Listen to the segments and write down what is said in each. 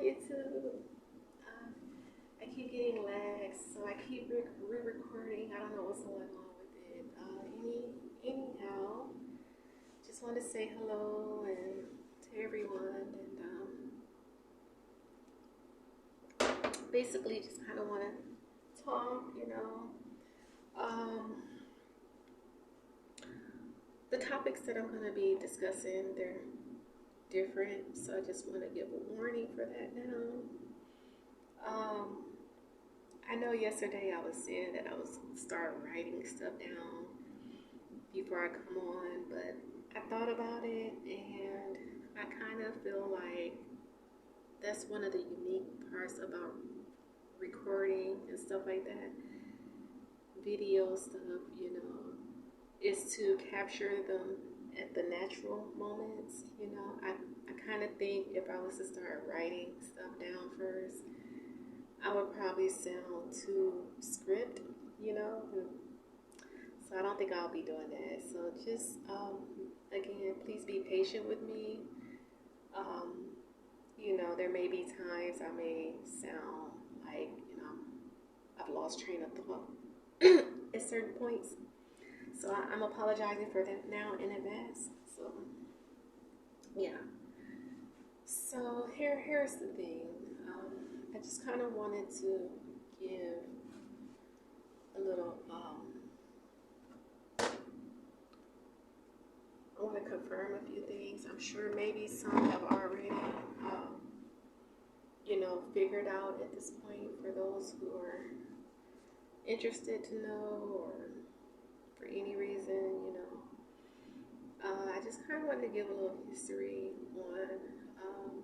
YouTube. I keep getting lags, so I keep re-recording. I don't know what's going on with it. Anyhow, just want to say hello and to everyone, and basically just kind of want to talk. Um, the topics that I'm going to be discussing, they're different, so I just want to give a warning for that now. Um, I know yesterday I was saying that I was start writing stuff down before I come on, but I thought about it and I kind of feel like that's one of the unique parts about recording and stuff like that. Video stuff, is to capture them at the natural moments. I kind of think if I was to start writing stuff down first, I would probably sound too script. So I don't think I'll be doing that. So just, again, please be patient with me. There may be times I may sound like, I've lost train of thought at certain points. So I'm apologizing for that now in advance. So, yeah. So here's the thing. I just kind of wanted to give a little. I want to confirm a few things. I'm sure maybe some have already, figured out at this point. For those who are interested to know, or for any reason. I just kind of wanted to give a little history on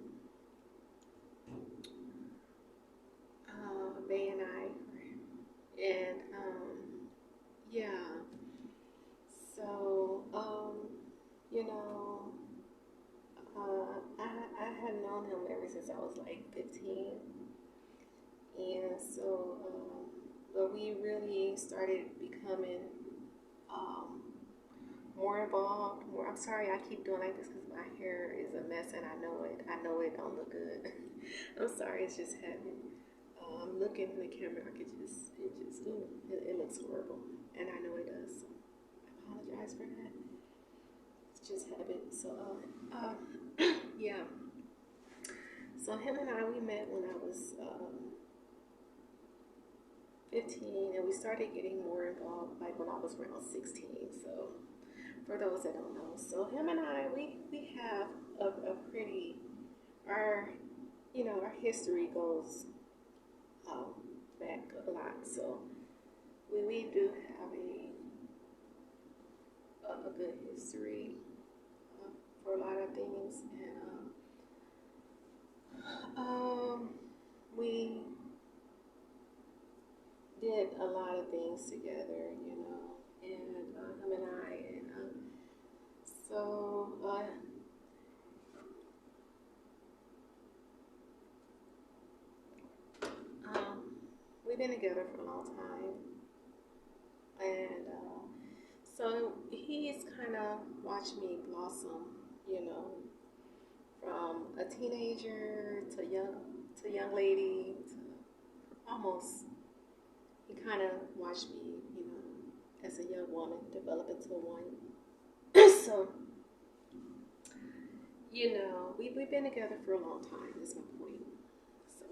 Bay and I. And, yeah. So, I had known him ever since I was like 15. And so, but we really started becoming more involved. I'm sorry I keep doing like this because my hair is a mess and I know it. I know it don't look good. I'm sorry, it's just habit. I'm looking in the camera, it looks horrible, and I know it does. So I apologize for that. It's just habit. So, yeah. So him and I, we met when I was 15, and we started getting more involved like when I was around 16. So for those that don't know, so him and I, we have a pretty, our history goes back a lot. So we do have a good history for a lot of things, and we did a lot of things together, and him and I, and so we've been together for a long time, and so he's kind of watched me blossom, from a teenager to young lady to almost. He kind of watched me, as a young woman develop into one. So, we've been together for a long time. Is my point. So,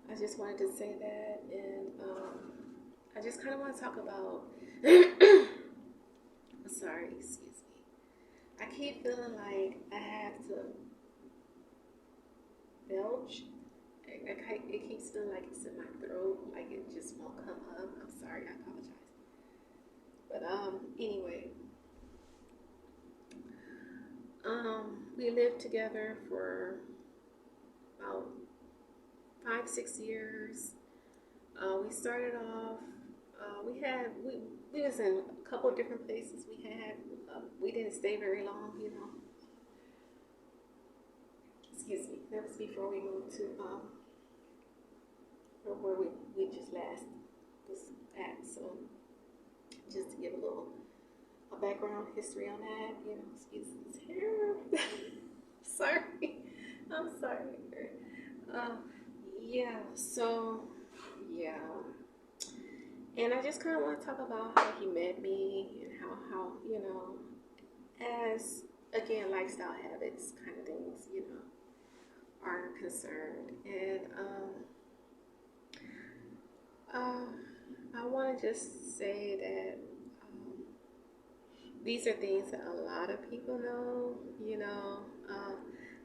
I just wanted to say that, and I just kind of want to talk about. Sorry, excuse me. I keep feeling like I have to belch. It keeps feeling like it's in my throat, like it just won't come up. I'm sorry, I apologize. But anyway, we lived together for about 5-6 years. We started off. We was in a couple of different places. We didn't stay very long. Excuse me. That was before we moved to where we just last was at. So just to give a background history on that, excuse this hair. Sorry. I'm sorry. Uh, yeah. So, yeah. And I just kind of want to talk about how he met me and how as again, lifestyle habits kind of things, are concerned. And uh, I want to just say that these are things that a lot of people know, uh,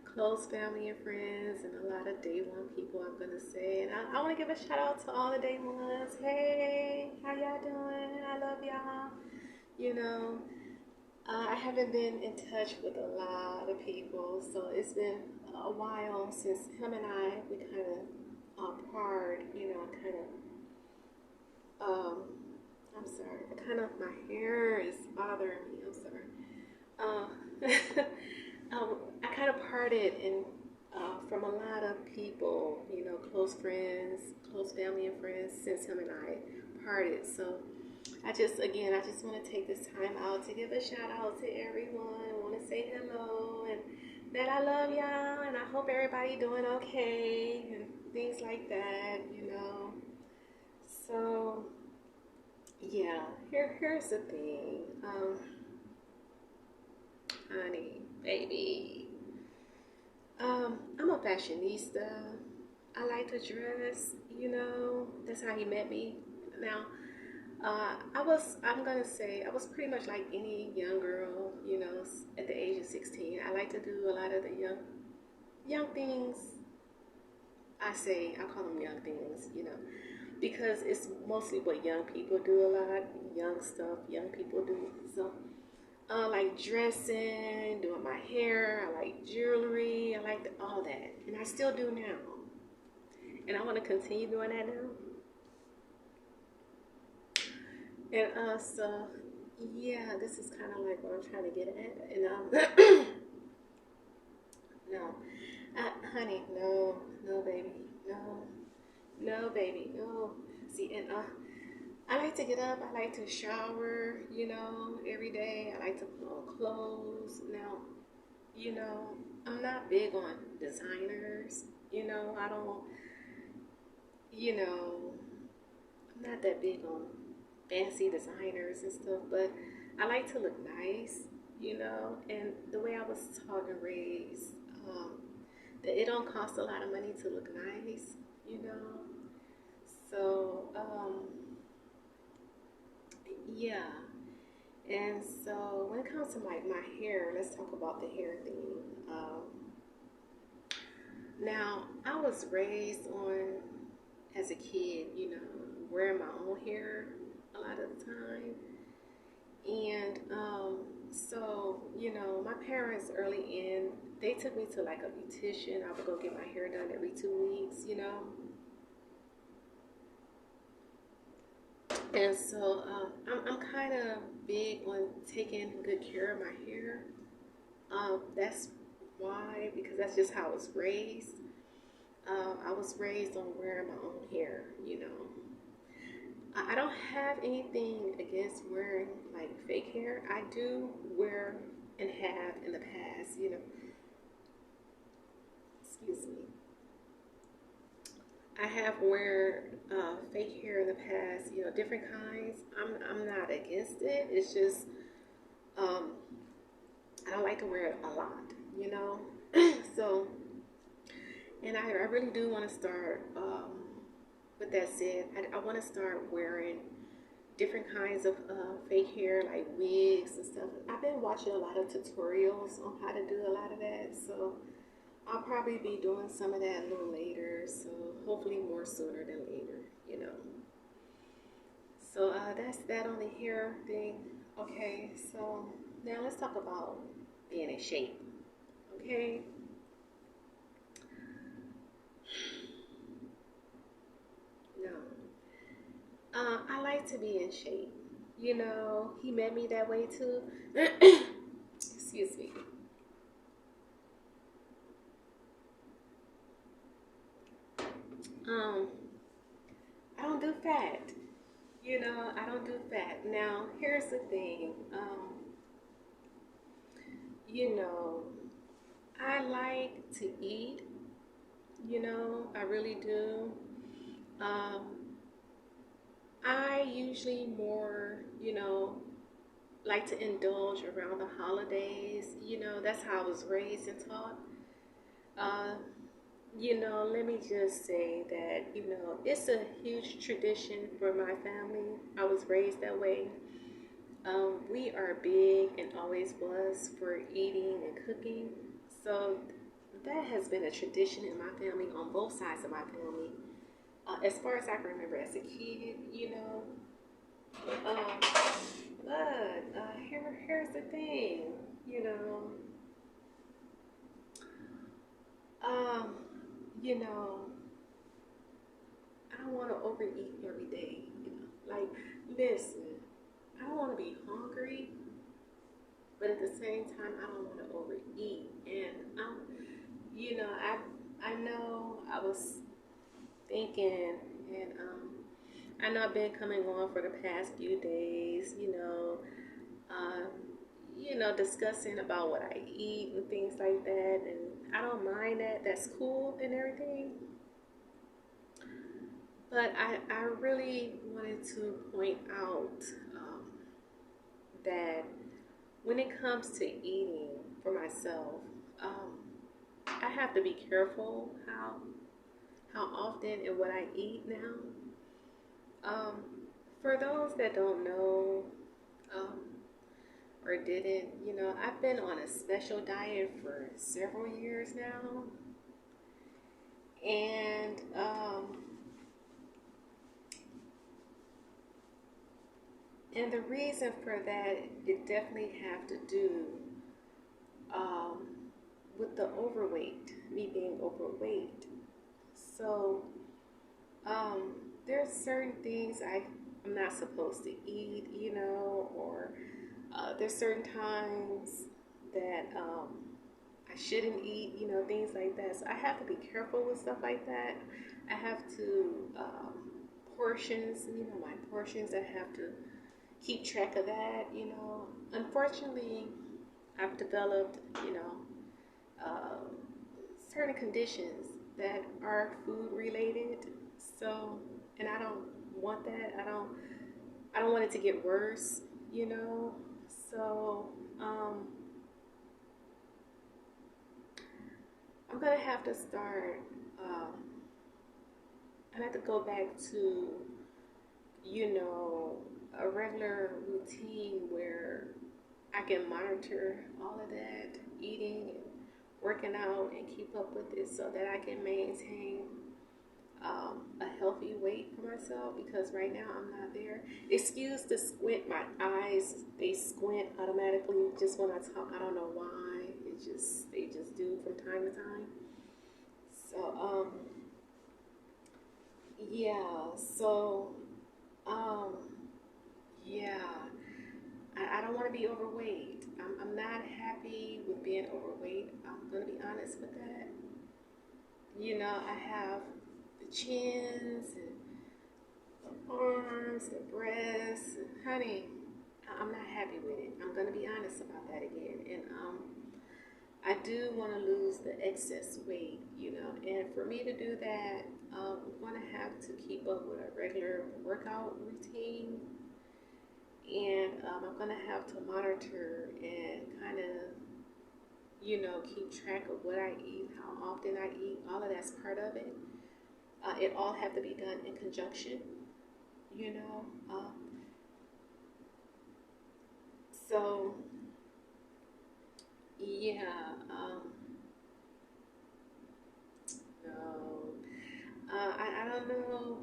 close family and friends, and a lot of day one people, I'm going to say. And I want to give a shout out to all the day ones. Hey, how y'all doing? I love y'all. You know, I haven't been in touch with a lot of people, so it's been a while since him and we kind of part, kind of, I'm sorry, kind of, my hair is bothering me, I'm sorry. I kind of parted from a lot of people, close friends, close family and friends since him and I parted. So I just want to take this time out to give a shout out to everyone. I want to say hello and that I love y'all and I hope everybody doing okay and things like that. So yeah, here's the thing, honey, baby. I'm a fashionista. I like to dress. That's how he met me. Now, I'm gonna say, I was pretty much like any young girl, at the age of 16. I like to do a lot of the young things. I call them young things, because it's mostly what young people do a lot, young stuff, young people do. So, like dressing, doing my hair, I like jewelry, I like all that. And I still do now. And I want to continue doing that now. And so yeah, this is kind of like what I'm trying to get at. And no, honey, no, no, baby, no, no, baby, no. See, and I like to get up. I like to shower, every day. I like to put on clothes. Now, I'm not big on designers. I don't, you know, I'm not that big on fancy designers and stuff, but I like to look nice, and the way I was taught and raised, that it don't cost a lot of money to look nice, you know. So, yeah. And so when it comes to like my hair, let's talk about the hair thing. Now, I was raised on, as a kid, wearing my own hair a lot of the time. And so, my parents early in, they took me to like a beautician. I would go get my hair done every 2 weeks. And so I'm kind of big on taking good care of my hair. That's why, because that's just how I was raised. I was raised on wearing my own hair. I don't have anything against wearing like fake hair. I do wear and have in the past. Excuse me. I have wear fake hair in the past, different kinds. I'm not against it. It's just um, I don't like to wear it a lot, you know. So, and I really do want to start. With that said, I want to start wearing different kinds of fake hair, like wigs and stuff. I've been watching a lot of tutorials on how to do a lot of that, so I'll probably be doing some of that a little later. So hopefully more sooner than later. So that's that on the hair thing. Okay, so now let's talk about being in shape. Okay. No. I like to be in shape. He met me that way too. Excuse me. Um, I don't do fat. I don't do fat. Now, here's the thing. You know, I like to eat, I really do. Um, I usually more, like to indulge around the holidays. That's how I was raised and taught. Uh, let me just say that, it's a huge tradition for my family. I was raised that way. We are big and always was for eating and cooking. So that has been a tradition in my family on both sides of my family. As far as I can remember as a kid, um, but here's the thing, you know, um, you know, I don't want to overeat every day. Like, listen, I don't want to be hungry, but at the same time, I don't want to overeat. And I know I was thinking, and I know I've been coming on for the past few days, um, discussing about what I eat and things like that, and I don't mind that. That's cool and everything. But I really wanted to point out that when it comes to eating for myself, um, I have to be careful how often and what I eat now. Um, for those that don't know um, or didn't, I've been on a special diet for several years now, and the reason for that, it definitely have to do um, with the overweight, me being overweight. So um, there's certain things I'm not supposed to eat, or there's certain times that I shouldn't eat, things like that. So I have to be careful with stuff like that. I have to portions, my portions. I have to keep track of that. Unfortunately, I've developed, uh, certain conditions that are food related. So, and I don't want that. I don't want it to get worse, you know. So, I'm gonna have to start. I have to go back to, you know, a regular routine where I can monitor all of that, eating and working out, and keep up with it so that I can maintain a healthy weight for myself, because right now I'm not there. Excuse the squint, my eyes, they squint automatically just when I talk. I don't know why. They just do from time to time. So yeah, so um yeah, I don't want to be overweight. I'm not happy with being overweight. I'm gonna be honest with that. I have the chins and the arms, the breasts, and honey, I'm not happy with it. I'm gonna be honest about that again. And I do want to lose the excess weight, and for me to do that, I'm gonna have to keep up with a regular workout routine, and I'm gonna have to monitor and kind of, keep track of what I eat, how often I eat. All of that's part of it. It all have to be done in conjunction, you know. So yeah, no, I don't know.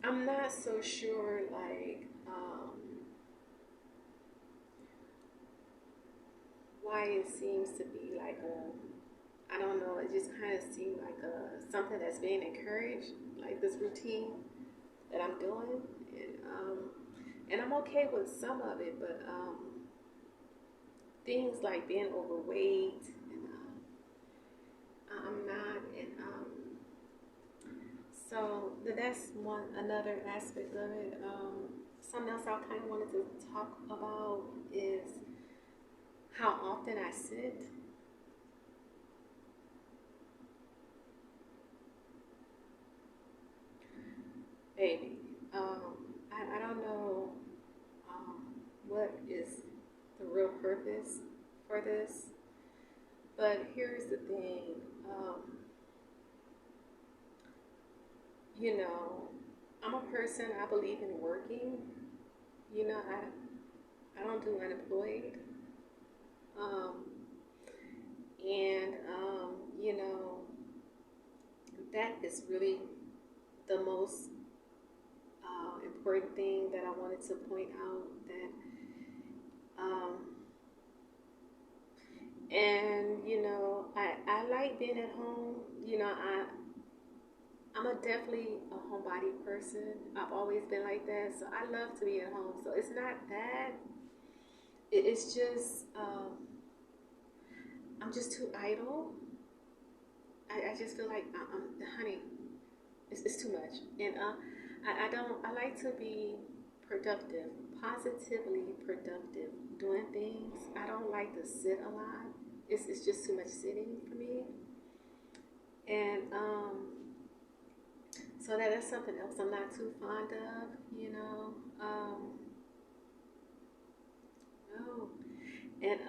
I'm not so sure, like, why it seems to be like I don't know, it just kind of seemed like something that's being encouraged, like this routine that I'm doing, and I'm okay with some of it, but things like being overweight, and I'm not, and so that's another aspect of it. Something else I kind of wanted to talk about is how often I sit. Baby, I don't know what is the real purpose for this, but here's the thing. You know, I'm a person, I believe in working. You know, I don't do unemployed. Um, and, you know, that is really the most important thing that I wanted to point out that, um, and, you know, I like being at home. You know, I'm a definitely a homebody person. I've always been like that. So I love to be at home. So it's not that. It's just, I'm just too idle. I just feel like, honey, it's too much. And I like to be productive, positively productive, doing things. I don't like to sit a lot. It's just too much sitting for me. And so that's something else I'm not too fond of, you know. No. And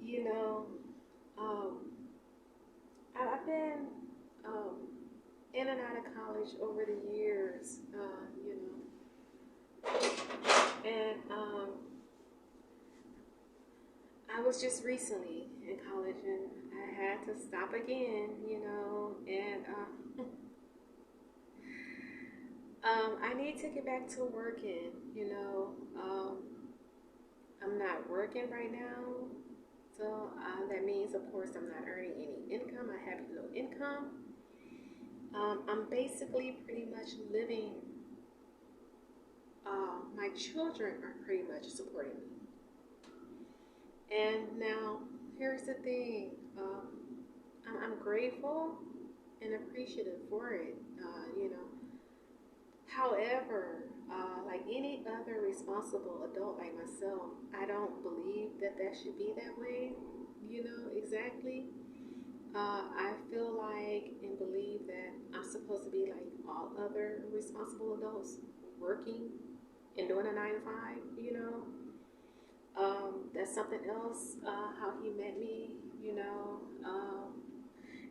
you know, um, I've been um, in and out of college over the years, you know, and I was just recently in college, and I had to stop again, you know, and I need to get back to working, you know. I'm not working right now, so that means, of course, I'm not earning any income. I have no income. I'm basically pretty much living. My children are pretty much supporting me. And now, here's the thing. I'm grateful and appreciative for it. You know. However, like any other responsible adult like myself, I don't believe that that should be that way. You know, exactly. I feel like and believe that I'm supposed to be like all other responsible adults, working and doing a 9 to 5. You know, that's something else. How he met me. You know,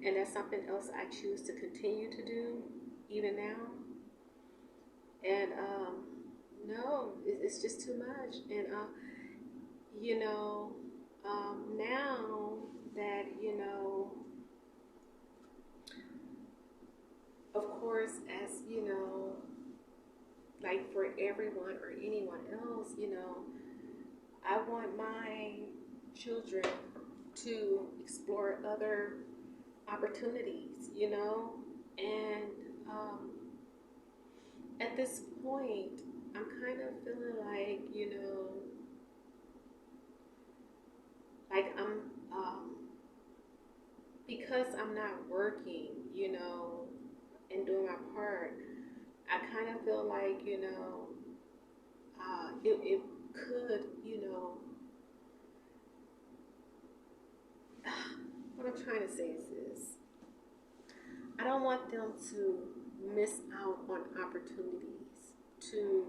and that's something else I choose to continue to do even now. And no, it's just too much. And you know, now that you know, of course, as you know, like for everyone or anyone else, you know, I want my children to explore other opportunities, you know, and at this point, I'm kind of feeling like, you know, like because I'm not working, you know, and doing my part, I kind of feel like, you know, it could, you know, what I'm trying to say is this. I don't want them to miss out on opportunities to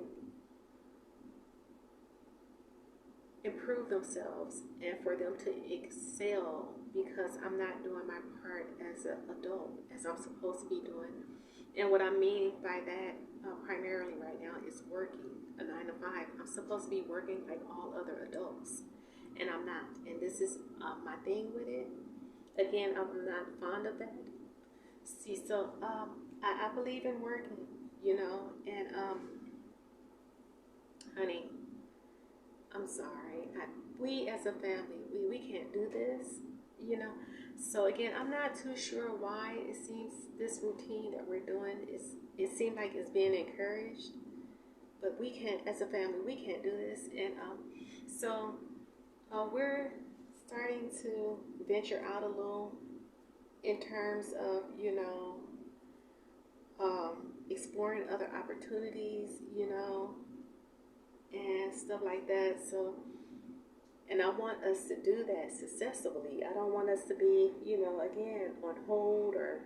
improve themselves and for them to excel because I'm not doing my part as an adult as I'm supposed to be doing. And what I mean by that primarily right now is working a 9 to 5. I'm supposed to be working like all other adults, and I'm not. And this is my thing with it. Again, I'm not fond of that. See, so I believe in working, you know, and honey, I'm sorry. We as a family, we can't do this, you know. So again, I'm not too sure why it seems this routine that we're doing it seems like it's being encouraged, but we can't as a family we can't do this, and so we're starting to venture out a little in terms of you know exploring other opportunities, you know, and stuff like that. So And I want us to do that successfully. I don't want us to be, again, on hold or,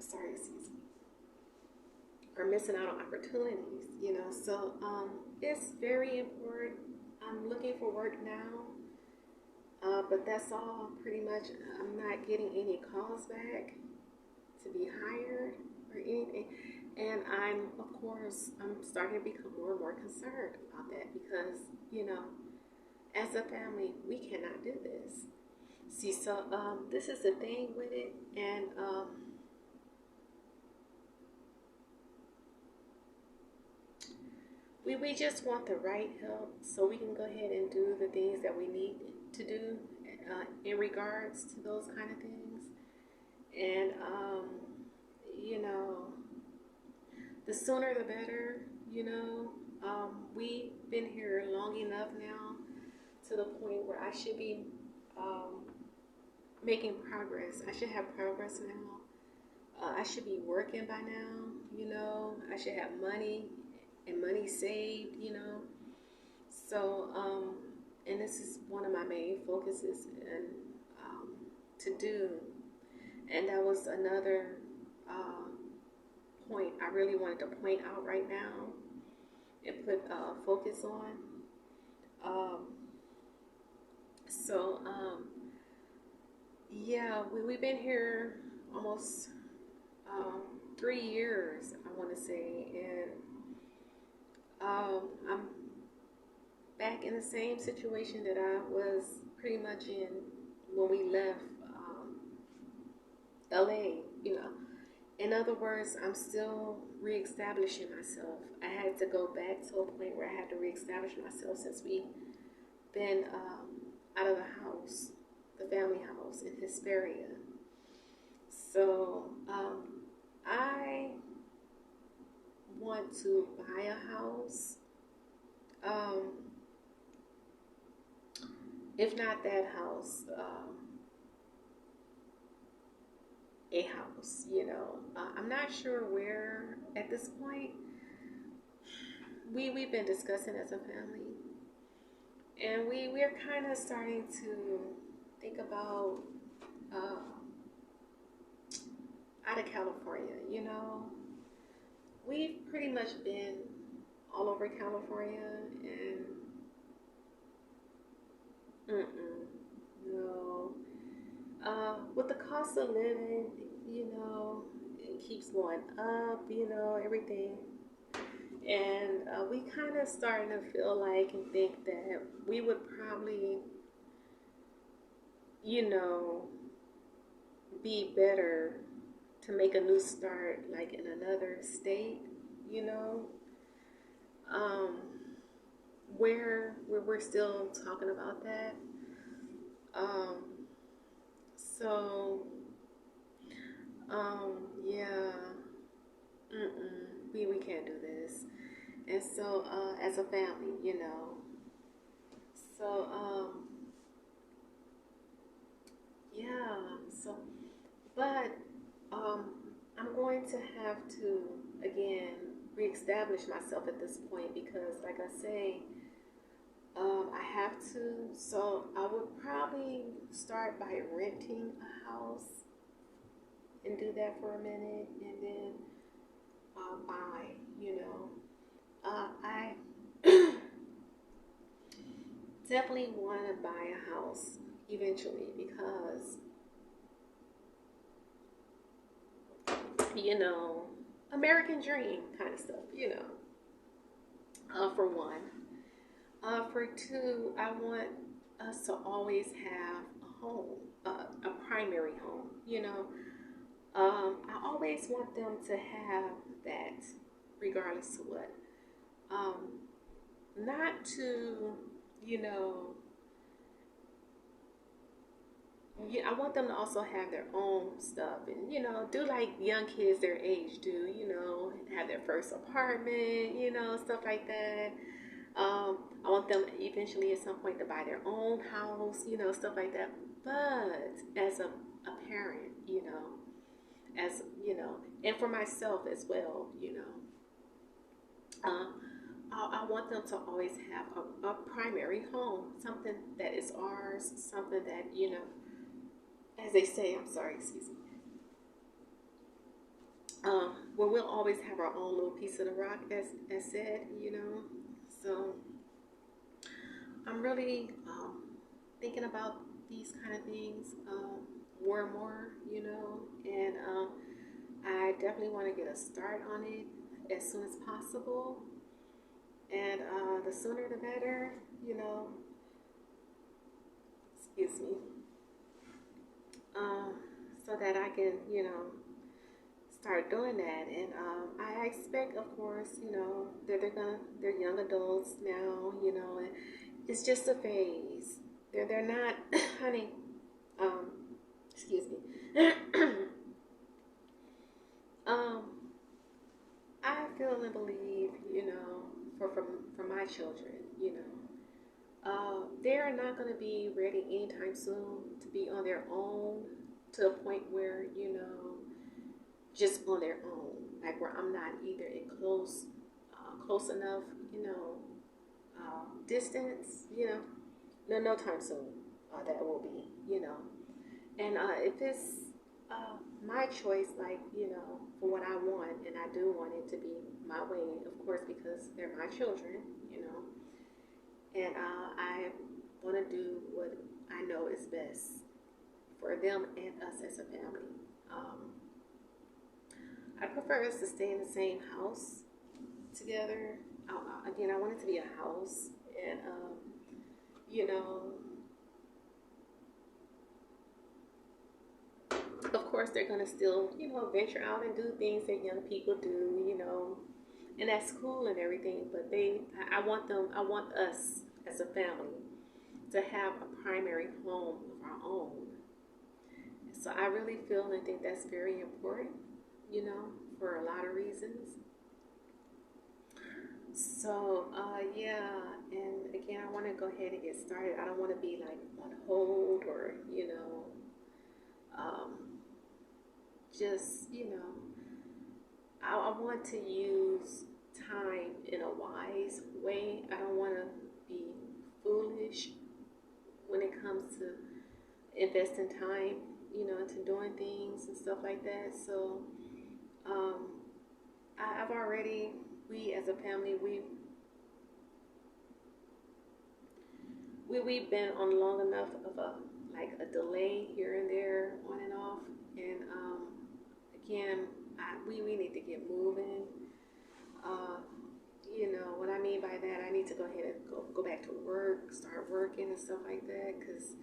sorry, excuse me, or missing out on opportunities. So it's very important. I'm looking for work now, but that's all pretty much. I'm not getting any calls back to be hired or anything. And I'm starting to become more and more concerned about that because, as a family, we cannot do this. See, so this is the thing with it, and we just want the right help so we can go ahead and do the things that we need to do in regards to those kind of things. And, the sooner the better, we've been here long enough now to the point where I should be making progress. I should have progress now. I should be working by now, I should have money and money saved, So, and this is one of my main focuses and to do. And that was another point I really wanted to point out right now and put focus on. So, yeah, we've been here almost 3 years, I want to say, and I'm back in the same situation that I was pretty much in when we left LA, In other words, I'm still reestablishing myself. I had to go back to a point where I had to reestablish myself since we've been out of the house, the family house in Hesperia. So I want to buy a house. If not that house, a house, I'm not sure where at this point. We've been discussing as a family, and we're kind of starting to think about out of California. We've pretty much been all over California, and no. With the cost of living, it keeps going up, everything. And we kind of starting to feel like and think that we would probably, be better to make a new start, like in another state, where we're still talking about that. So, yeah, we can't do this. And so, as a family, so, yeah, so, but, I'm going to have to, again, reestablish myself at this point because, like I say, I have to. So I would probably start by renting a house and do that for a minute, and then buy. I definitely want to buy a house eventually because American dream kind of stuff. For one. For two, I want us to always have a home, a primary home. I always want them to have that, regardless of what. Not to, I want them to also have their own stuff and, do like young kids their age do, have their first apartment, stuff like that. I want them eventually at some point to buy their own house, stuff like that. But as a parent, and for myself as well, I want them to always have a primary home, something that is ours, something that, as they say, I'm sorry, excuse me, where we'll always have our own little piece of the rock, as said. So I'm really thinking about these kind of things more and more, and I definitely want to get a start on it as soon as possible. And the sooner the better, excuse me, so that I can, start doing that. And I expect, of course, that they're young adults now, and it's just a phase. They're not, honey, um, excuse me. um, I feel and believe, for my children, they're not going to be ready anytime soon to be on their own to a point where, just on their own, like where I'm not either in close enough, distance, no time soon. That will be. And if it's my choice, like, for what I want, and I do want it to be my way, of course, because they're my children, and I want to do what I know is best for them and us as a family. I prefer us to stay in the same house together. Again, I want it to be a house, and you know, of course, they're gonna still, venture out and do things that young people do, and that's cool and everything. But I want us as a family to have a primary home of our own. So I really feel and think that's very important, for a lot of reasons. So, yeah, and again, I want to go ahead and get started. I don't want to be like on hold or, um, just, I want to use time in a wise way. I don't want to be foolish when it comes to investing time, into doing things and stuff like that. So, um, I've already, we as a family, we've been on long enough of a delay here and there, on and off, and again, we need to get moving. Uh, what I mean by that, I need to go ahead and go back to work, start working and stuff like that, because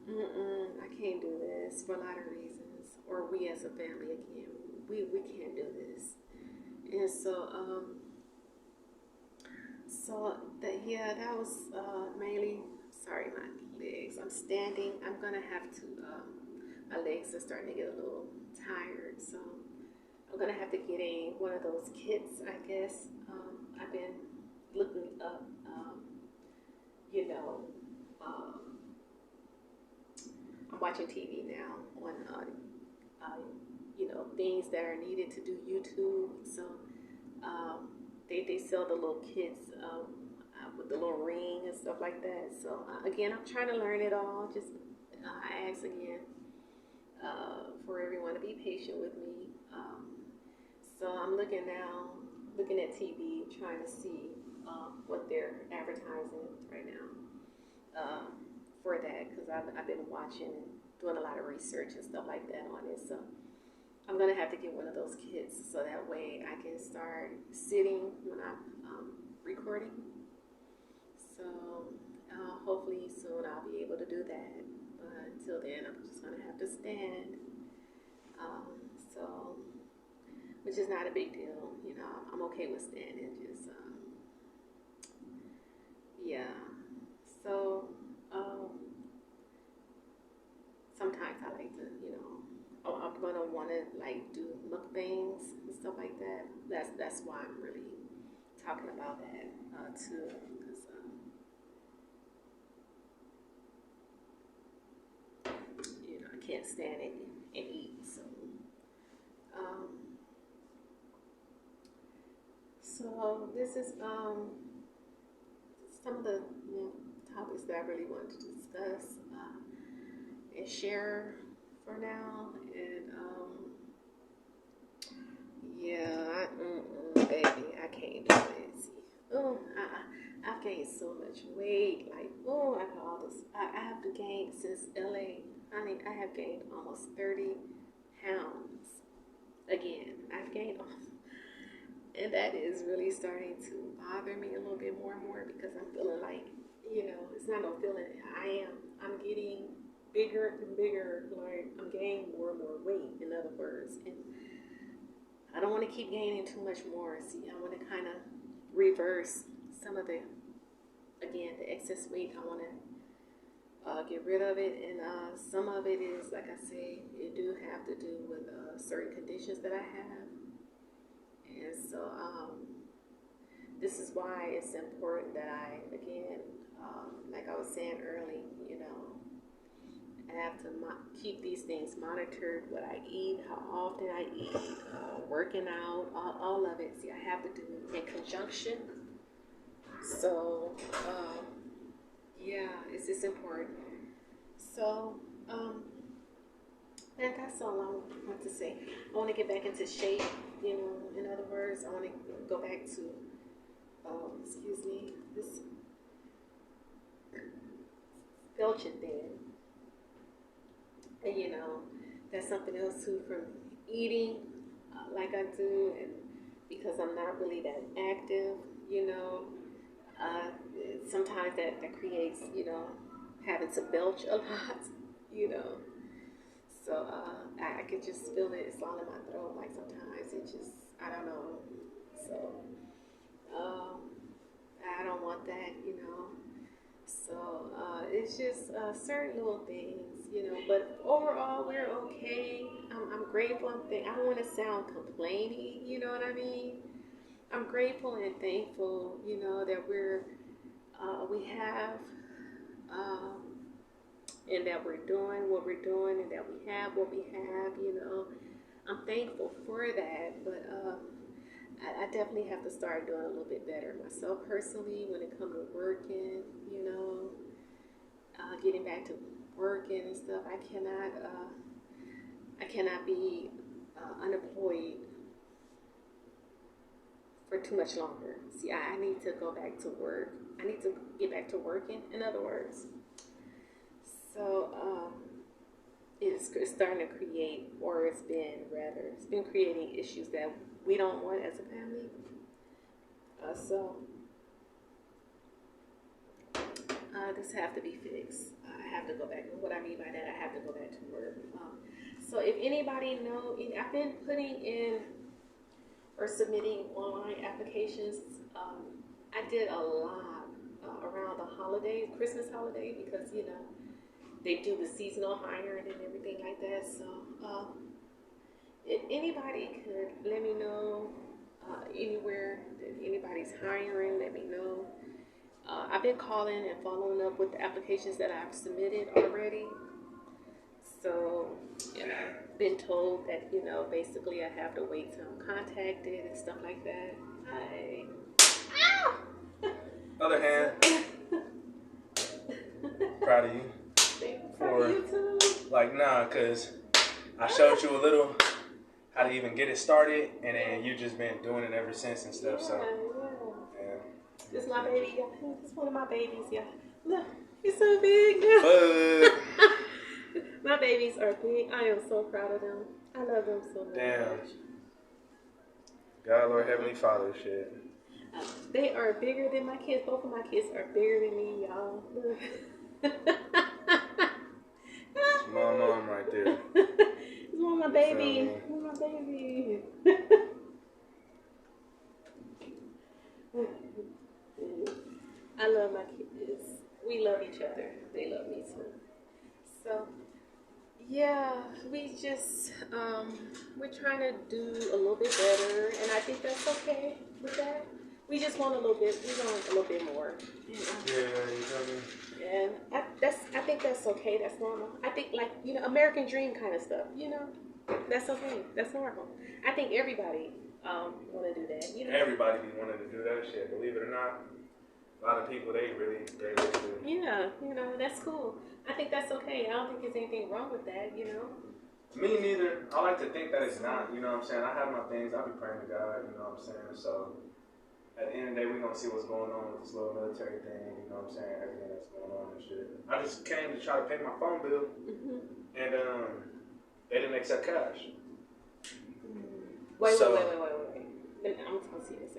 I can't do this for a lot of reasons. Or we as a family, again, we can't do this. And so that, yeah, that was mainly. Sorry, my legs. I'm standing. I'm gonna have to. My legs are starting to get a little tired, so I'm gonna have to get one of those kits, I guess. I've been looking up, you know, um, I'm watching TV now on, things that are needed to do YouTube. So they sell the little kits with the little ring and stuff like that. So again, I'm trying to learn it all. Just I ask again for everyone to be patient with me. So I'm looking at TV, trying to see what they're advertising right now for that, because I've been watching and doing a lot of research and stuff like that on it. So I'm gonna have to get one of those kits so that way I can start sitting when I'm recording. So hopefully soon I'll be able to do that. But until then, I'm just gonna have to stand. So, which is not a big deal. I'm okay with standing. Just yeah. So sometimes I like to, I'm gonna want to like do mukbangs and stuff like that. That's why I'm really talking about that too, because I can't stand it and eat. So so this is some of the topics that I really wanted to discuss and share for now. And yeah, baby, I can't do it. Oh, I've gained so much weight. Like, oh, I got all this. I have gained since LA. Honey, I have gained almost 30 pounds. Again, I've gained and that is really starting to bother me a little bit more and more because I'm feeling like, it's not no feeling. I'm getting bigger and bigger. Like, I'm gaining more and more weight, in other words. And I don't want to keep gaining too much more. See, I want to kind of reverse some of the excess weight. I want to get rid of it. And some of it is, like I say, it do have to do with certain conditions that I have. And so this is why it's important that I, again, like I was saying early, I have to keep these things monitored, what I eat, how often I eat, working out, all of it. See, I have to do it in conjunction. So, yeah, it's just important. So, and that's all I want to say. I want to get back into shape, in other words. I want to go back to, this belching thing. And, that's something else too from eating like I do, and because I'm not really that active, sometimes that creates, having to belch a lot, So I can just feel it. It's all in my throat. Like sometimes it just, I don't know. So I don't want that, So it's just certain little things, But overall, we're okay. I'm grateful. I don't want to sound complaining. You know what I mean? I'm grateful and thankful, that we have. And that we're doing what we're doing, and that we have what we have, I'm thankful for that, but I definitely have to start doing a little bit better myself personally when it comes to working, getting back to working and stuff. I cannot be unemployed for too much longer. See, I need to go back to work. I need to get back to working, in other words. So it's starting to create, or it's been creating issues that we don't want as a family. So this have to be fixed. I have to go back. And what I mean by that, I have to go back to work. So if anybody know, I've been putting in or submitting online applications. I did a lot around the holiday, Christmas holiday, because they do the seasonal hiring and everything like that. So if anybody could let me know anywhere that anybody's hiring, let me know. I've been calling and following up with the applications that I've submitted already. So, been told that, basically I have to wait till I'm contacted and stuff like that. Other hand, proud of you. Cause I showed you a little how to even get it started, and then you just been doing it ever since and stuff. Yeah. This is my baby. This is one of my babies. Yeah, look, he's so big now. My babies are big. I am so proud of them. I love them so much. Damn. God, Lord, Heavenly Father, shit. They are bigger than my kids. Both of my kids are bigger than me, y'all. Look. It's my mom right there. It's one of my baby. One of my baby. I love my kids. We love each other. They love me too. So, yeah, we just, we're trying to do a little bit better, and I think that's okay with that. We just want a little bit, more. Yeah, you feel me? And I think that's okay, that's normal. I think, American dream kind of stuff, that's okay, that's normal. I think everybody want to do that. You know, everybody be wanting to do that shit. Believe it or not, a lot of people they really do. Yeah, you know, that's cool. I think that's okay. I don't think there's anything wrong with that. You know. Me neither. I like to think that it's not. You know what I'm saying? I have my things. I be praying to God. You know what I'm saying? So at the end of the day, we're gonna see what's going on with this little military thing. You know what I'm saying? Everything that's going on and shit. I just came to try to pay my phone bill, and they didn't accept cash. Wait. I'm gonna see this.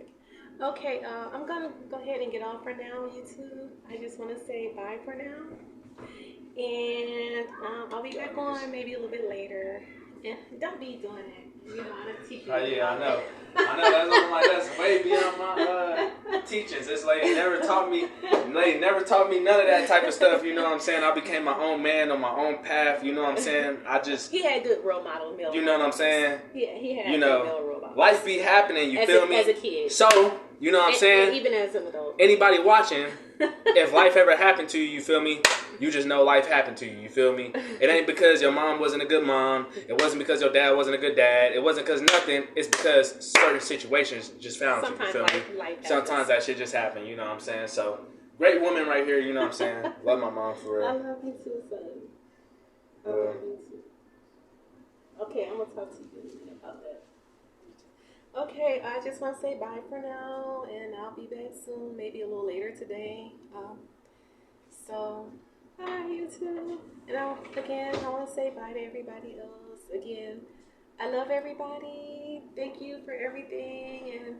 Okay, I'm gonna go ahead and get off for now, YouTube. I just want to say bye for now, and I'll be back on maybe a little bit later. And don't be doing that. You know, I'm teaching. Oh yeah, I know. That's way beyond my teachings. This lady never taught me none of that type of stuff. You know what I'm saying? I became my own man on my own path. You know what I'm saying? He had good role model. You know what I'm saying? Yeah, he had. You know, role model. Life be happening. You feel me? As a kid. So you know what I'm saying? Even as an adult. Anybody watching, if life ever happened to you, you feel me? You just know life happened to you. You feel me? It ain't because your mom wasn't a good mom. It wasn't because your dad wasn't a good dad. It wasn't because nothing. It's because certain situations just found you. You feel me? Sometimes that shit just happened. You know what I'm saying? So, great woman right here. You know what I'm saying? Love my mom for real. I love you too, son. I love you too. Okay, I'm going to talk to you about that. Okay, I just want to say bye for now, and I'll be back soon, maybe a little later today. So, bye, you too. And again, I want to say bye to everybody else. Again, I love everybody. Thank you for everything, and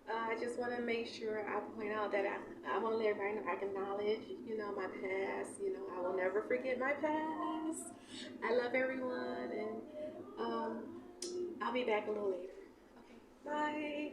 I just want to make sure I point out that I want to let everybody know I acknowledge, you know, my past. You know, I will never forget my past. I love everyone, and I'll be back a little later. Okay, bye.